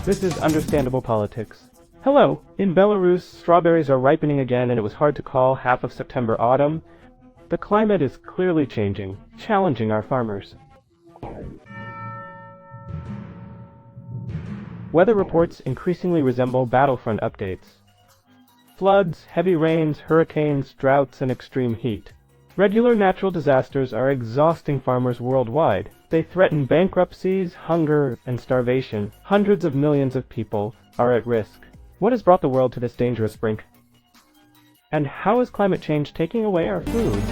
This is understandable politics. Hello, in Belarus, strawberries are ripening again and it was hard to call half of September autumn. The climate is clearly changing, challenging our farmers. Weather reports increasingly resemble battlefront updates. Floods, heavy rains, hurricanes, droughts, and extreme heat. Regular natural disasters are exhausting farmers worldwide. They threaten bankruptcies, hunger, and starvation. Hundreds of millions of people are at risk. What has brought the world to this dangerous brink? And how is climate change taking away our food?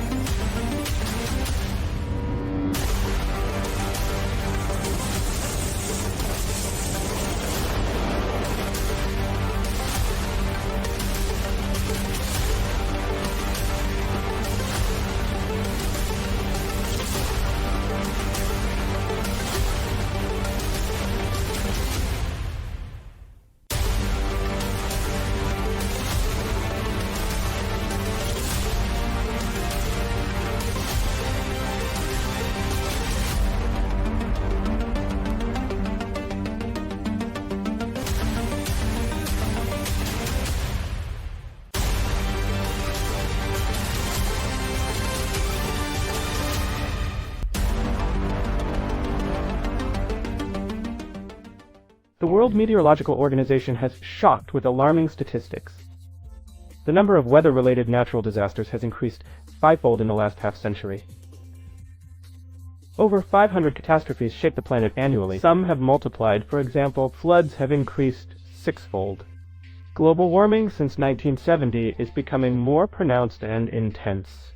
The World Meteorological Organization has shocked with alarming statistics. The number of weather-related natural disasters has increased fivefold in the last half-century. Over 500 catastrophes shake the planet annually. Some have multiplied. For example, floods have increased sixfold. Global warming since 1970 is becoming more pronounced and intense.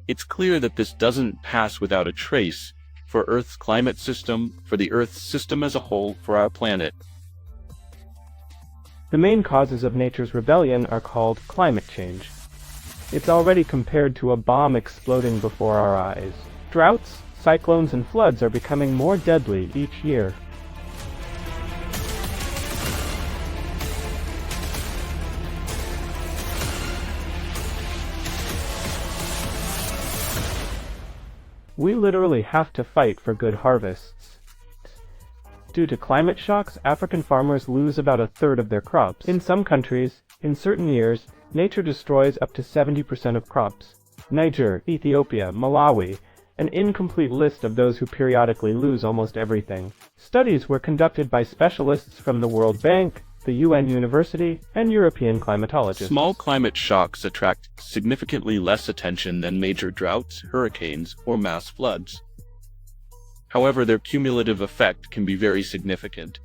It's clear that this doesn't pass without a trace for Earth's climate system, for the Earth's system as a whole, for our planet. The main causes of nature's rebellion are called climate change. It's already compared to a bomb exploding before our eyes. Droughts, cyclones, and floods are becoming more deadly each year. We literally have to fight for good harvests. Due to climate shocks, African farmers lose about a third of their crops. In some countries, in certain years, nature destroys up to 70% of crops. Niger, Ethiopia, Malawi, an incomplete list of those who periodically lose almost everything. Studies were conducted by specialists from the World Bank, the UN University, and European climatologists. Small climate shocks attract significantly less attention than major droughts, hurricanes, or mass floods. However, their cumulative effect can be very significant.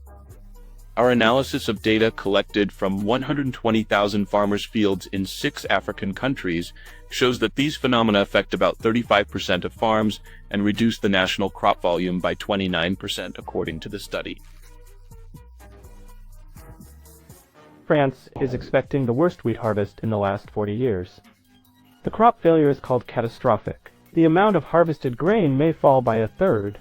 Our analysis of data collected from 120,000 farmers' fields in 6 African countries shows that these phenomena affect about 35% of farms and reduce the national crop volume by 29%, according to the study. France is expecting the worst wheat harvest in the last 40 years. The crop failure is called catastrophic. The amount of harvested grain may fall by a third.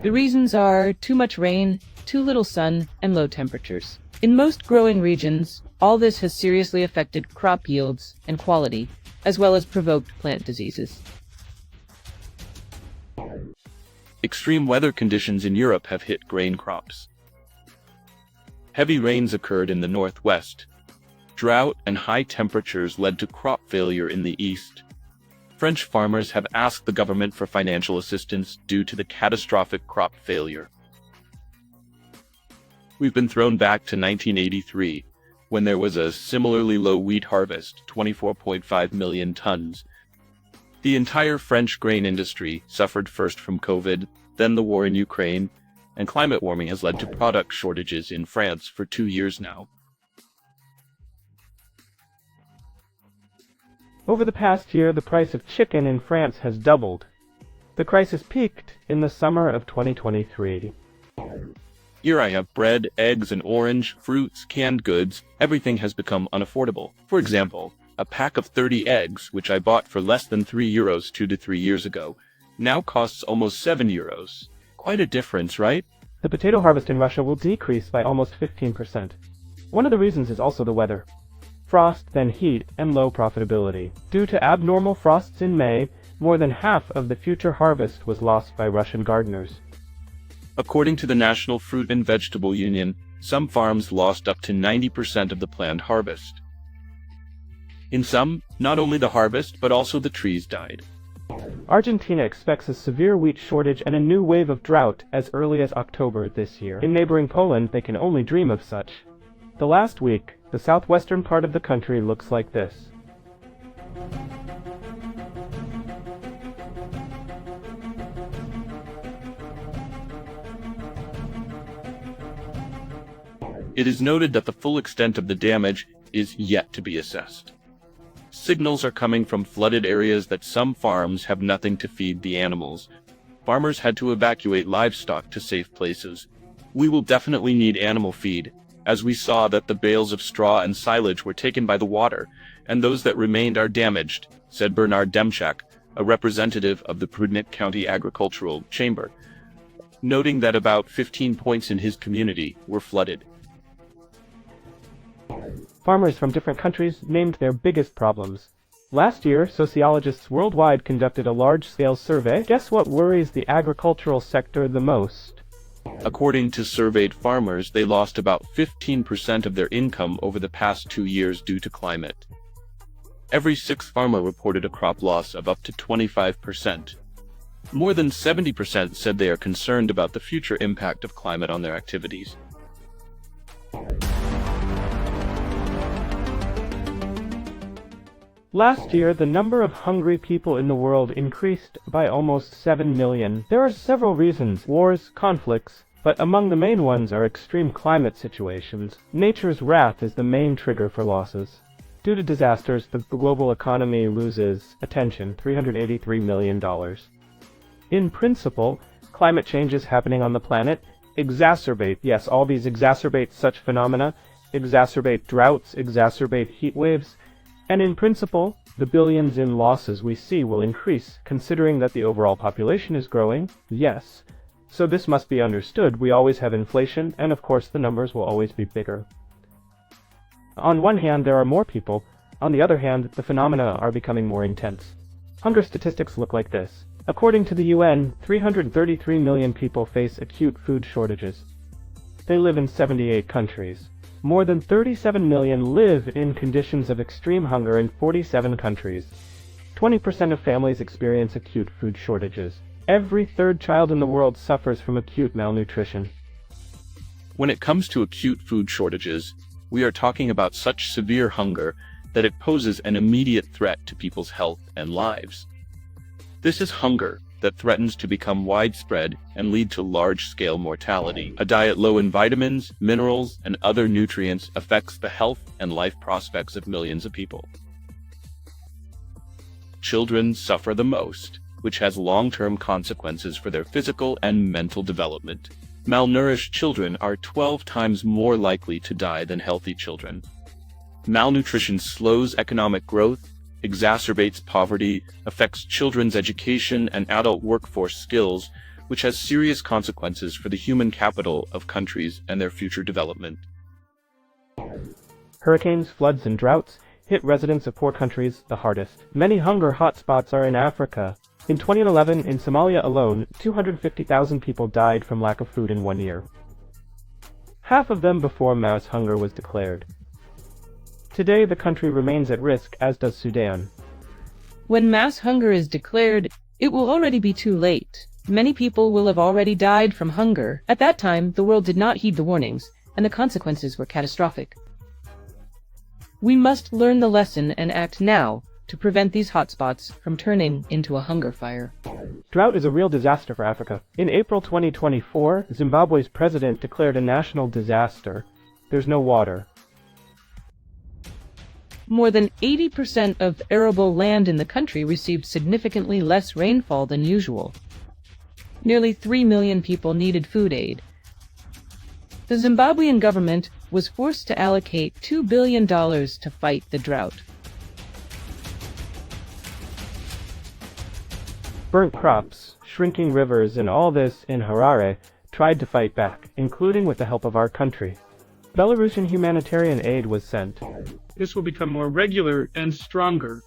The reasons are too much rain, too little sun, and low temperatures. In most growing regions, all this has seriously affected crop yields and quality, as well as provoked plant diseases. Extreme weather conditions in Europe have hit grain crops. Heavy rains occurred in the northwest. Drought and high temperatures led to crop failure in the east. French farmers have asked the government for financial assistance due to the catastrophic crop failure. We've been thrown back to 1983, when there was a similarly low wheat harvest, 24.5 million tons. The entire French grain industry suffered first from COVID, then the war in Ukraine, and climate warming has led to product shortages in France for 2 years now. Over the past year, the price of chicken in France has doubled. The crisis peaked in the summer of 2023. Here I have bread, eggs, and orange, fruits, canned goods. Everything has become unaffordable. For example, a pack of 30 eggs, which I bought for less than €3 2 to 3 years ago, now costs almost €7. Quite a difference, right? The potato harvest in Russia will decrease by almost 15%. One of the reasons is also the weather. Frost, then heat, and low profitability. Due to abnormal frosts in May, More than half of the future harvest was lost by Russian gardeners. According to the National Fruit and Vegetable Union, some farms lost up to 90% of the planned harvest. In some, not only the harvest but also the trees died. Argentina expects a severe wheat shortage and a new wave of drought as early as October this year. In neighboring Poland, they can only dream of such. The last week, the southwestern part of the country looks like this. It is noted that the full extent of the damage is yet to be assessed. Signals are coming from flooded areas that some farms have nothing to feed the animals. Farmers had to evacuate livestock to safe places. We will definitely need animal feed, as we saw that the bales of straw and silage were taken by the water, and those that remained are damaged, said Bernard Demchak, a representative of the Prudnik County Agricultural Chamber, noting that about 15 points in his community were flooded. Farmers from different countries named their biggest problems. Last year, sociologists worldwide conducted a large-scale survey. Guess what worries the agricultural sector the most? According to surveyed farmers, they lost about 15% of their income over the past 2 years due to climate. Every sixth farmer reported a crop loss of up to 25%. More than 70% said they are concerned about the future impact of climate on their activities. Last year, the number of hungry people in the world increased by almost 7 million. There are several reasons: wars, conflicts, but among the main ones are extreme climate situations. Nature's wrath is the main trigger for losses. Due to disasters, the global economy loses attention, $383 million. In principle, climate changes happening on the planet exacerbate, yes, all these exacerbate such phenomena, exacerbate droughts, exacerbate heat waves, and in principle, the billions in losses we see will increase, considering that the overall population is growing, yes. So this must be understood. We always have inflation, and of course the numbers will always be bigger. On one hand, there are more people. On the other hand, the phenomena are becoming more intense. Hunger statistics look like this. According to the UN, 333 million people face acute food shortages. They live in 78 countries. More than 37 million live in conditions of extreme hunger in 47 countries. 20% of families experience acute food shortages. Every third child in the world suffers from acute malnutrition. When it comes to acute food shortages, we are talking about such severe hunger that it poses an immediate threat to people's health and lives. This is hunger that threatens to become widespread and lead to large-scale mortality. A diet low in vitamins, minerals, and other nutrients affects the health and life prospects of millions of people. Children suffer the most, which has long-term consequences for their physical and mental development. Malnourished children are 12 times more likely to die than healthy children. Malnutrition slows economic growth, exacerbates poverty, affects children's education and adult workforce skills, which has serious consequences for the human capital of countries and their future development. Hurricanes, floods, and droughts hit residents of poor countries the hardest. Many hunger hotspots are in Africa. In 2011, in Somalia alone, 250,000 people died from lack of food in 1 year. Half of them before mass hunger was declared. Today, the country remains at risk, as does Sudan. When mass hunger is declared, it will already be too late. Many people will have already died from hunger. At that time, the world did not heed the warnings, and the consequences were catastrophic. We must learn the lesson and act now to prevent these hotspots from turning into a hunger fire. Drought is a real disaster for Africa. In April 2024, Zimbabwe's president declared a national disaster. There's no water. More than 80% of arable land in the country received significantly less rainfall than usual. Nearly 3 million people needed food aid. The Zimbabwean government was forced to allocate $2 billion to fight the drought. Burnt crops, shrinking rivers, and all this in Harare tried to fight back, including with the help of our country. Belarusian humanitarian aid was sent. This will become more regular and stronger.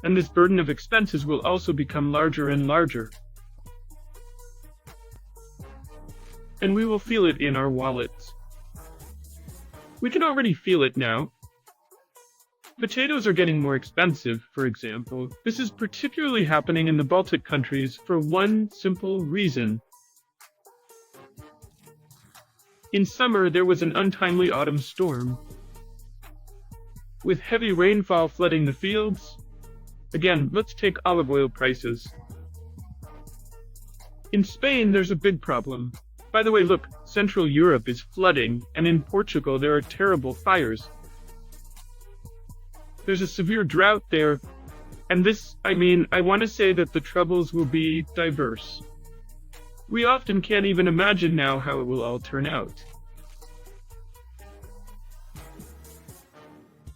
and this burden of expenses will also become larger and larger. And we will feel it in our wallets. We can already feel it now. Potatoes are getting more expensive, for example. This is particularly happening in the Baltic countries for one simple reason. In summer, there was an untimely autumn storm, with heavy rainfall flooding the fields. Again, let's take olive oil prices. In Spain, there's a big problem. By the way, look, Central Europe is flooding, and in Portugal there are terrible fires. There's a severe drought there, and I want to say that the troubles will be diverse. We often can't even imagine now how it will all turn out.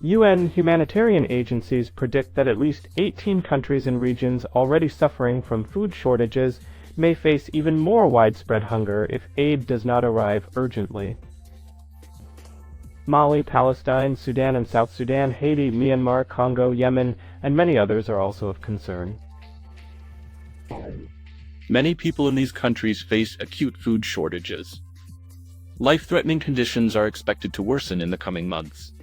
UN humanitarian agencies predict that at least 18 countries and regions already suffering from food shortages may face even more widespread hunger if aid does not arrive urgently. Mali, Palestine, Sudan and South Sudan, Haiti, Myanmar, Congo, Yemen, and many others are also of concern. Many people in these countries face acute food shortages. Life-threatening conditions are expected to worsen in the coming months.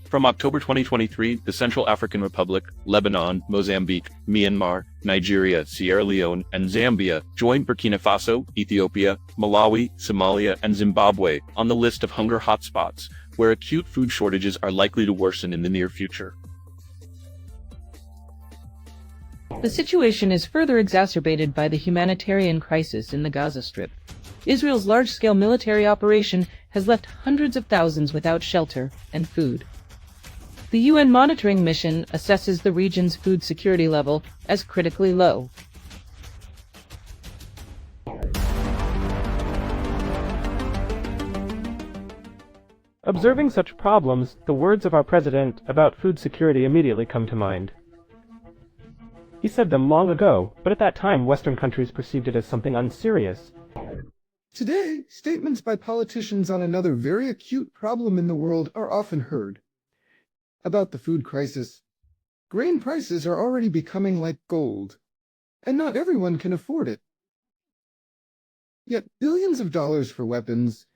From October 2023, the Central African Republic, Lebanon, Mozambique, Myanmar, Nigeria, Sierra Leone, and Zambia joined Burkina Faso, Ethiopia, Malawi, Somalia, and Zimbabwe on the list of hunger hotspots, where acute food shortages are likely to worsen in the near future. The situation is further exacerbated by the humanitarian crisis in the Gaza Strip. Israel's large-scale military operation has left hundreds of thousands without shelter and food. The UN monitoring mission assesses the region's food security level as critically low. Observing such problems, the words of our president about food security immediately come to mind. He said them long ago, but at that time Western countries perceived it as something unserious. Today, statements by politicians on another very acute problem in the world are often heard. About the food crisis, grain prices are already becoming like gold, and not everyone can afford it. Yet billions of dollars for weapons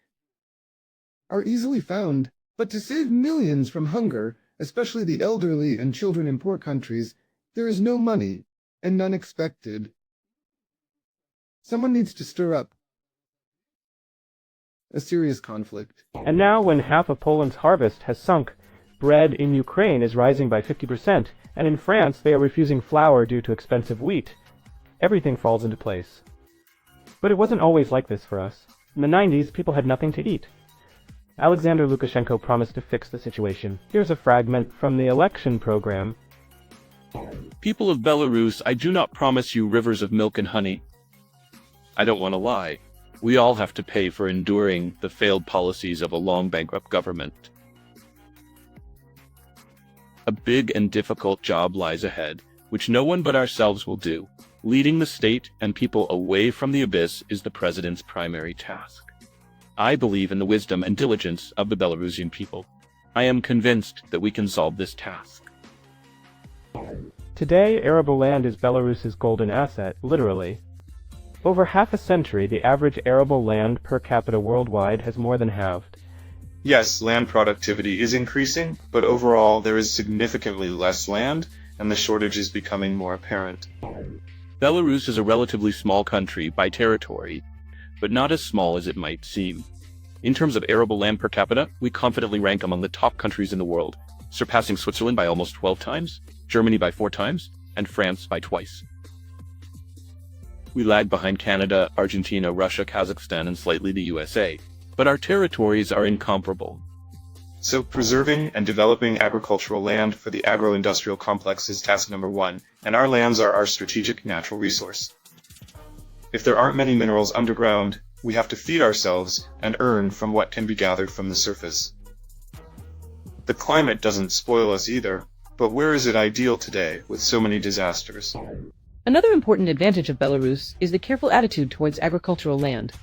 are easily found, but to save millions from hunger, especially the elderly and children in poor countries, there is no money, and none expected. Someone needs to stir up a serious conflict. And now, when half of Poland's harvest has sunk, bread in Ukraine is rising by 50%, and in France they are refusing flour due to expensive wheat. Everything falls into place. But it wasn't always like this for us. In the 90s, people had nothing to eat. Alexander Lukashenko promised to fix the situation. Here's a fragment from the election program. People of Belarus, I do not promise you rivers of milk and honey. I don't want to lie. We all have to pay for enduring the failed policies of a long bankrupt government. A big and difficult job lies ahead, which no one but ourselves will do. Leading the state and people away from the abyss is the president's primary task. I believe in the wisdom and diligence of the Belarusian people. I am convinced that we can solve this task. Today, arable land is Belarus's golden asset, literally. Over half a century, the average arable land per capita worldwide has more than halved. Yes, land productivity is increasing, but overall there is significantly less land, and the shortage is becoming more apparent. Belarus is a relatively small country by territory, but not as small as it might seem. In terms of arable land per capita, we confidently rank among the top countries in the world, surpassing Switzerland by almost 12 times, Germany by 4 times, and France by twice. We lag behind Canada, Argentina, Russia, Kazakhstan, and slightly the USA, but our territories are incomparable. So preserving and developing agricultural land for the agro-industrial complex is task number 1, and our lands are our strategic natural resource. If there aren't many minerals underground, we have to feed ourselves and earn from what can be gathered from the surface. The climate doesn't spoil us either, but where is it ideal today with so many disasters? Another important advantage of Belarus is the careful attitude towards agricultural land.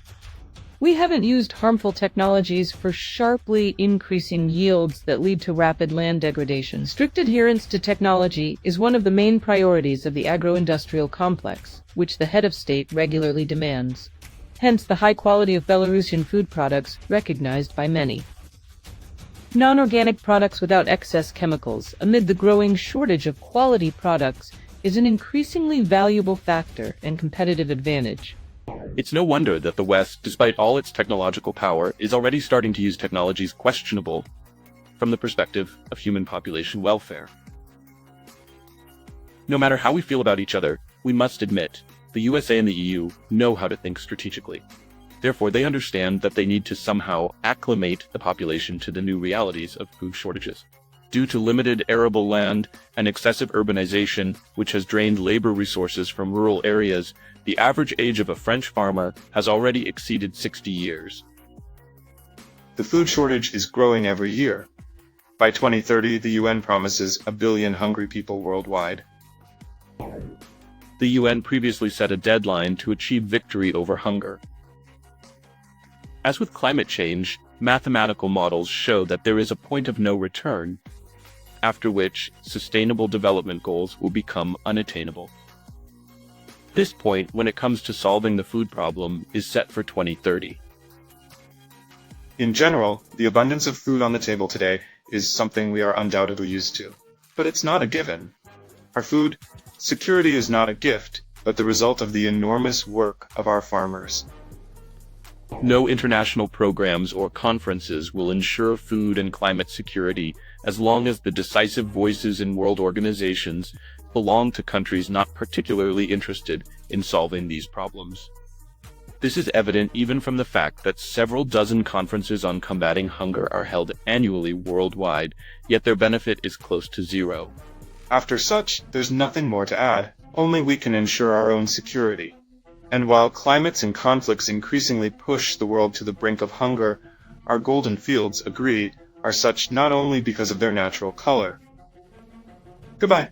We haven't used harmful technologies for sharply increasing yields that lead to rapid land degradation. Strict adherence to technology is one of the main priorities of the agro-industrial complex, which the head of state regularly demands. Hence the high quality of Belarusian food products recognized by many. Non-organic products without excess chemicals amid the growing shortage of quality products is an increasingly valuable factor and competitive advantage. It's no wonder that the West, despite all its technological power, is already starting to use technologies questionable from the perspective of human population welfare. No matter how we feel about each other, we must admit, the USA and the EU know how to think strategically. Therefore, they understand that they need to somehow acclimate the population to the new realities of food shortages. Due to limited arable land and excessive urbanization, which has drained labor resources from rural areas, the average age of a French farmer has already exceeded 60 years. The food shortage is growing every year. By 2030, the UN promises 1 billion hungry people worldwide. The UN previously set a deadline to achieve victory over hunger. As with climate change, mathematical models show that there is a point of no return, after which sustainable development goals will become unattainable. This point, when it comes to solving the food problem, is set for 2030. In general, the abundance of food on the table today is something we are undoubtedly used to. But it's not a given. Our food security is not a gift, but the result of the enormous work of our farmers. No international programs or conferences will ensure food and climate security as long as the decisive voices in world organizations belong to countries not particularly interested in solving these problems. This is evident even from the fact that several dozen conferences on combating hunger are held annually worldwide, yet their benefit is close to zero. After such, there's nothing more to add. Only we can ensure our own security. And while climates and conflicts increasingly push the world to the brink of hunger, our golden fields, agreed, are such not only because of their natural color. Goodbye.